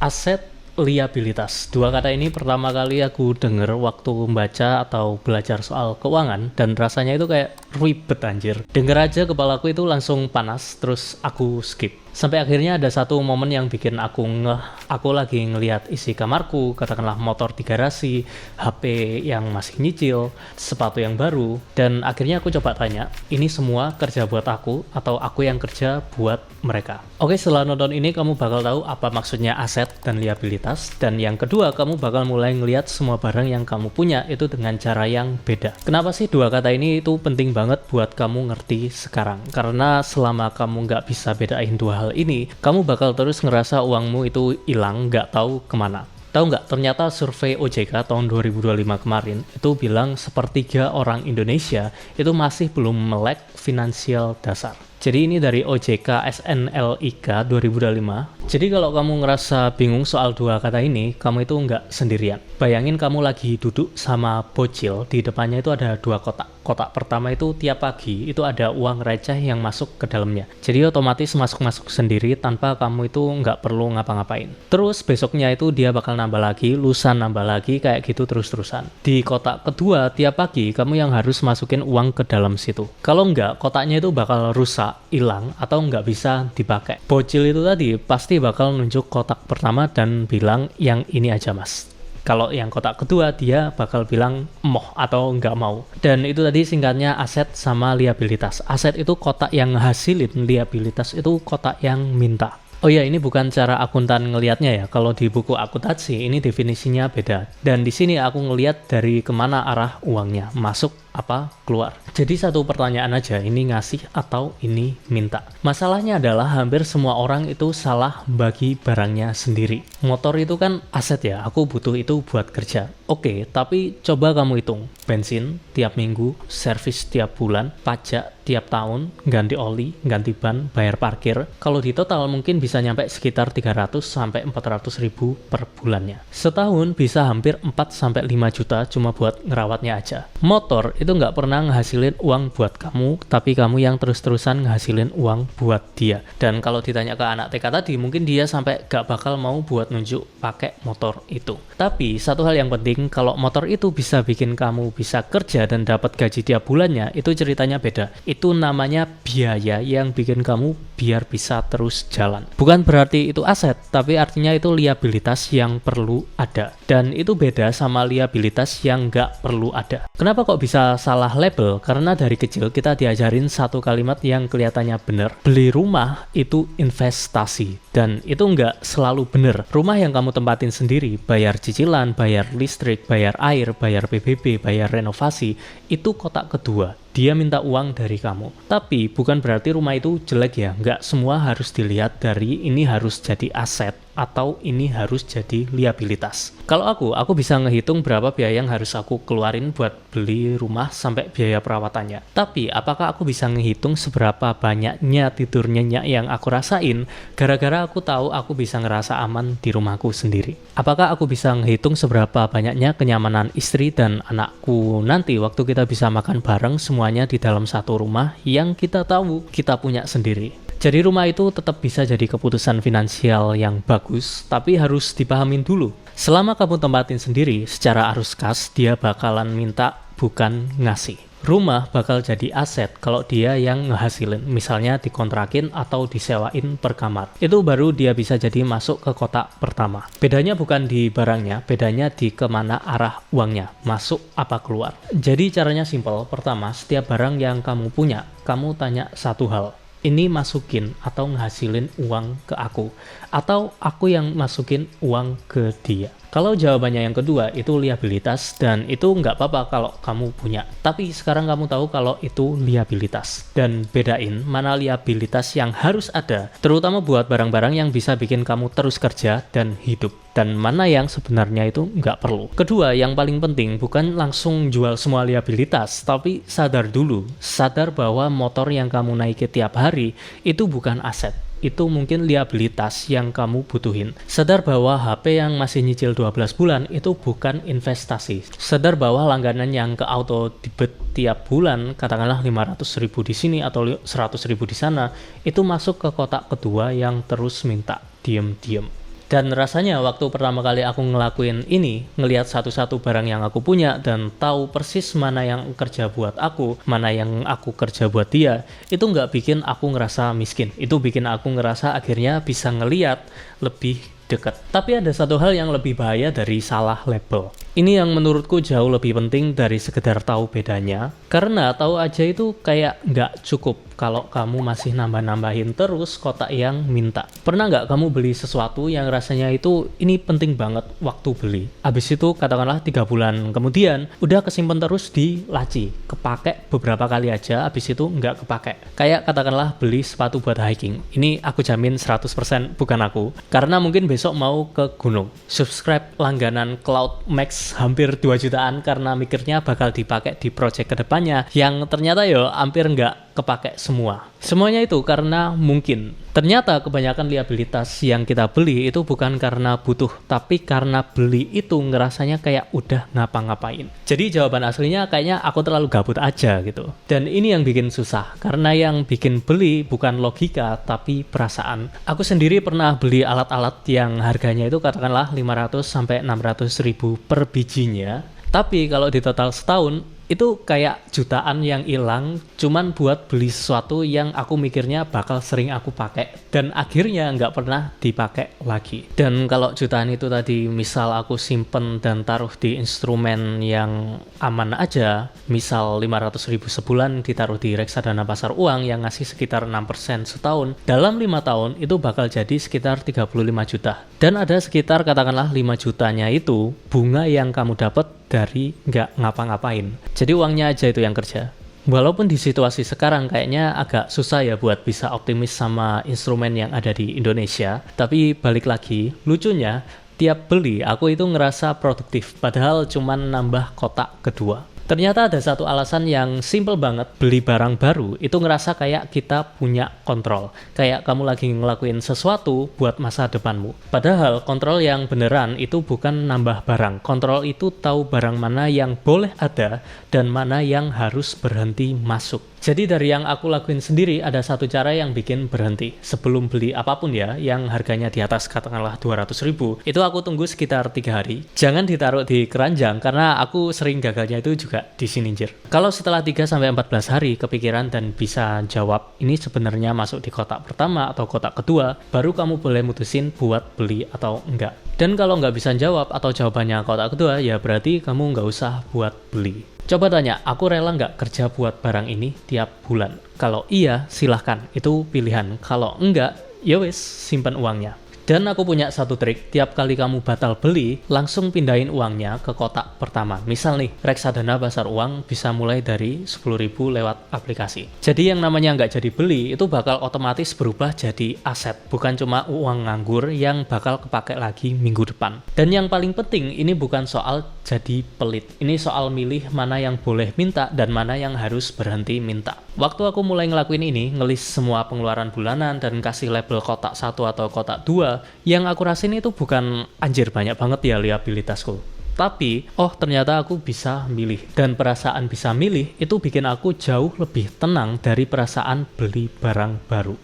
Aset, liabilitas. Dua kata ini pertama kali aku denger waktu membaca atau belajar soal keuangan, dan rasanya itu kayak ribet anjir. Denger aja kepalaku itu langsung panas, terus aku skip. Sampai akhirnya ada satu momen yang bikin aku ngeh. Aku lagi ngelihat isi kamarku, katakanlah motor di garasi, HP yang masih nyicil, sepatu yang baru, dan akhirnya aku coba tanya, ini semua kerja buat aku atau aku yang kerja buat mereka? Oke, setelah nonton ini kamu bakal tahu apa maksudnya aset dan liabilitas, dan yang kedua kamu bakal mulai ngelihat semua barang yang kamu punya itu dengan cara yang beda. Kenapa sih dua kata ini itu penting banget buat kamu ngerti sekarang? Karena selama kamu nggak bisa bedain dua hal ini, kamu bakal terus ngerasa uangmu itu hilang, nggak tahu kemana. Tahu nggak, ternyata survei OJK tahun 2025 kemarin itu bilang sepertiga orang Indonesia itu masih belum melek finansial dasar. Jadi ini dari OJK SNLIK 2025. Jadi kalau kamu ngerasa bingung soal dua kata ini, kamu itu nggak sendirian. Bayangin kamu lagi duduk sama bocil, di depannya itu ada dua kotak. Kotak pertama itu tiap pagi itu ada uang receh yang masuk ke dalamnya. Jadi otomatis masuk-masuk sendiri tanpa kamu itu nggak perlu ngapa-ngapain. Terus besoknya itu dia bakal nambah lagi, lusa nambah lagi, kayak gitu terus-terusan. Di kotak kedua tiap pagi kamu yang harus masukin uang ke dalam situ. Kalau nggak, kotaknya itu bakal rusak, hilang, atau nggak bisa dipakai. Bocil itu tadi pasti bakal nunjuk kotak pertama dan bilang yang ini aja mas. Kalau yang kotak kedua dia bakal bilang moh atau nggak mau. Dan itu tadi singkatnya aset sama liabilitas. Aset itu kotak yang hasilin, liabilitas itu kotak yang minta. Oh iya, ini bukan cara akuntan ngelihatnya ya. Kalau di buku akuntansi ini definisinya beda. Dan di sini aku ngelihat dari kemana arah uangnya, masuk apa keluar. Jadi satu pertanyaan aja, ini ngasih atau ini minta. Masalahnya adalah hampir semua orang itu salah bagi barangnya sendiri. Motor itu kan aset ya, aku butuh itu buat kerja. Oke, tapi coba kamu hitung. Bensin tiap minggu, servis tiap bulan, pajak tiap tahun, ganti oli, ganti ban, bayar parkir. Kalau di total mungkin bisa nyampe sekitar 300 sampai 400 ribu per bulannya. Setahun bisa hampir 4 sampai 5 juta cuma buat ngerawatnya aja. Motor itu nggak pernah ngehasilin uang buat kamu, tapi kamu yang terus-terusan ngehasilin uang buat dia. Dan kalau ditanya ke anak TK tadi, mungkin dia sampai nggak bakal mau buat nunjuk pakai motor itu. Tapi satu hal yang penting, kalau motor itu bisa bikin kamu bisa kerja dan dapat gaji tiap bulannya, itu ceritanya beda. Itu namanya biaya yang bikin kamu biar bisa terus jalan. Bukan berarti itu aset, tapi artinya itu liabilitas yang perlu ada. Dan itu beda sama liabilitas yang nggak perlu ada. Kenapa kok bisa salah label? Karena dari kecil kita diajarin satu kalimat yang kelihatannya benar. Beli rumah itu investasi. Dan itu nggak selalu benar. Rumah yang kamu tempatin sendiri, bayar cicilan, bayar listrik, bayar air, bayar PBB, bayar renovasi, itu kotak kedua. Dia minta uang dari kamu. Tapi bukan berarti rumah itu jelek ya. Nggak semua harus dilihat dari ini harus jadi aset atau ini harus jadi liabilitas. Kalau aku bisa ngehitung berapa biaya yang harus aku keluarin buat beli rumah sampai biaya perawatannya. Tapi apakah aku bisa ngehitung seberapa banyaknya tidur nyenyak yang aku rasain gara-gara aku tahu aku bisa ngerasa aman di rumahku sendiri? Apakah aku bisa ngehitung seberapa banyaknya kenyamanan istri dan anakku nanti waktu kita bisa makan bareng semuanya di dalam satu rumah yang kita tahu kita punya sendiri? Jadi rumah itu tetap bisa jadi keputusan finansial yang bagus, tapi harus dipahamin dulu. Selama kamu tempatin sendiri, secara arus kas, dia bakalan minta bukan ngasih. Rumah bakal jadi aset kalau dia yang ngehasilin, misalnya dikontrakin atau disewain per kamar. Itu baru dia bisa jadi masuk ke kotak pertama. Bedanya bukan di barangnya, bedanya di kemana arah uangnya, masuk apa keluar. Jadi caranya simpel. Pertama, setiap barang yang kamu punya, kamu tanya satu hal. Ini masukin atau ngehasilin uang ke aku, atau aku yang masukin uang ke dia. Kalau jawabannya yang kedua, itu liabilitas, dan itu nggak apa-apa kalau kamu punya. Tapi sekarang kamu tahu kalau itu liabilitas. Dan bedain mana liabilitas yang harus ada, terutama buat barang-barang yang bisa bikin kamu terus kerja dan hidup. Dan mana yang sebenarnya itu nggak perlu. Kedua, yang paling penting, bukan langsung jual semua liabilitas, tapi sadar dulu. Sadar bahwa motor yang kamu naiki tiap hari, itu bukan aset. Itu mungkin liabilitas yang kamu butuhin. Sadar bahwa HP yang masih nyicil 12 bulan itu bukan investasi. Sadar bahwa langganan yang ke auto debit tiap bulan, katakanlah 500 ribu di sini atau 100 ribu di sana, itu masuk ke kotak kedua yang terus minta, diem-diem. Dan rasanya waktu pertama kali aku ngelakuin ini, ngelihat satu-satu barang yang aku punya dan tahu persis mana yang kerja buat aku, mana yang aku kerja buat dia, itu nggak bikin aku ngerasa miskin. Itu bikin aku ngerasa akhirnya bisa ngelihat lebih dekat. Tapi ada satu hal yang lebih bahaya dari salah label. Ini yang menurutku jauh lebih penting dari sekedar tahu bedanya, karena tahu aja itu kayak nggak cukup kalau kamu masih nambah-nambahin terus kotak yang minta. Pernah nggak kamu beli sesuatu yang rasanya itu ini penting banget waktu beli, habis itu katakanlah 3 bulan kemudian udah kesimpan terus di laci, kepake beberapa kali aja, habis itu nggak kepake. Kayak katakanlah beli sepatu buat hiking, ini aku jamin 100% bukan aku, karena mungkin besok mau ke gunung, subscribe langganan Cloud Max hampir 2 jutaan karena mikirnya bakal dipakai di project kedepannya, yang ternyata hampir nggak kepake semua. Semuanya itu karena mungkin. Ternyata kebanyakan liabilitas yang kita beli itu bukan karena butuh, tapi karena beli itu ngerasanya kayak udah ngapa-ngapain. Jadi jawaban aslinya kayaknya aku terlalu gabut aja gitu. Dan ini yang bikin susah, karena yang bikin beli bukan logika, tapi perasaan. Aku sendiri pernah beli alat-alat yang harganya itu katakanlah 500 sampai 600 ribu per bijinya. Tapi kalau di total setahun, itu kayak jutaan yang hilang cuman buat beli sesuatu yang aku mikirnya bakal sering aku pakai dan akhirnya nggak pernah dipakai lagi. Dan kalau jutaan itu tadi misal aku simpen dan taruh di instrumen yang aman aja, misal 500 ribu sebulan ditaruh di reksadana pasar uang yang ngasih sekitar 6% setahun, dalam 5 tahun itu bakal jadi sekitar 35 juta. Dan ada sekitar katakanlah 5 jutanya itu bunga yang kamu dapat dari nggak ngapa-ngapain. Jadi uangnya aja itu yang kerja. Walaupun di situasi sekarang kayaknya agak susah ya buat bisa optimis sama instrumen yang ada di Indonesia, tapi balik lagi, lucunya tiap beli aku itu ngerasa produktif, padahal cuman nambah kotak kedua. Ternyata ada satu alasan yang simple banget, beli barang baru itu ngerasa kayak kita punya kontrol. Kayak kamu lagi ngelakuin sesuatu buat masa depanmu. Padahal kontrol yang beneran itu bukan nambah barang. Kontrol itu tahu barang mana yang boleh ada dan mana yang harus berhenti masuk. Jadi dari yang aku lakuin sendiri ada satu cara yang bikin berhenti. Sebelum beli apapun ya, yang harganya di atas katakanlah 200 ribu, itu aku tunggu sekitar 3 hari. Jangan ditaruh di keranjang, karena aku sering gagalnya itu juga di sini jir. Kalau setelah 3-14 hari kepikiran dan bisa jawab ini sebenarnya masuk di kotak pertama atau kotak kedua, baru kamu boleh mutusin buat beli atau enggak. Dan kalau nggak bisa jawab atau jawabannya kotak kedua, ya berarti kamu nggak usah buat beli. Coba tanya, aku rela nggak kerja buat barang ini tiap bulan? Kalau iya, silahkan, itu pilihan. Kalau enggak, ya wes, simpan uangnya. Dan aku punya satu trik, tiap kali kamu batal beli, langsung pindahin uangnya ke kotak pertama. Misal nih, reksadana pasar uang bisa mulai dari 10.000 lewat aplikasi. Jadi yang namanya nggak jadi beli, itu bakal otomatis berubah jadi aset. Bukan cuma uang nganggur yang bakal kepake lagi minggu depan. Dan yang paling penting, ini bukan soal jadi pelit. Ini soal milih mana yang boleh minta dan mana yang harus berhenti minta. Waktu aku mulai ngelakuin ini, ngelis semua pengeluaran bulanan dan kasih label kotak 1 atau kotak 2, yang aku rasain itu bukan anjir banyak banget ya liabilitasku. Tapi, ternyata aku bisa milih. Dan perasaan bisa milih itu bikin aku jauh lebih tenang dari perasaan beli barang baru.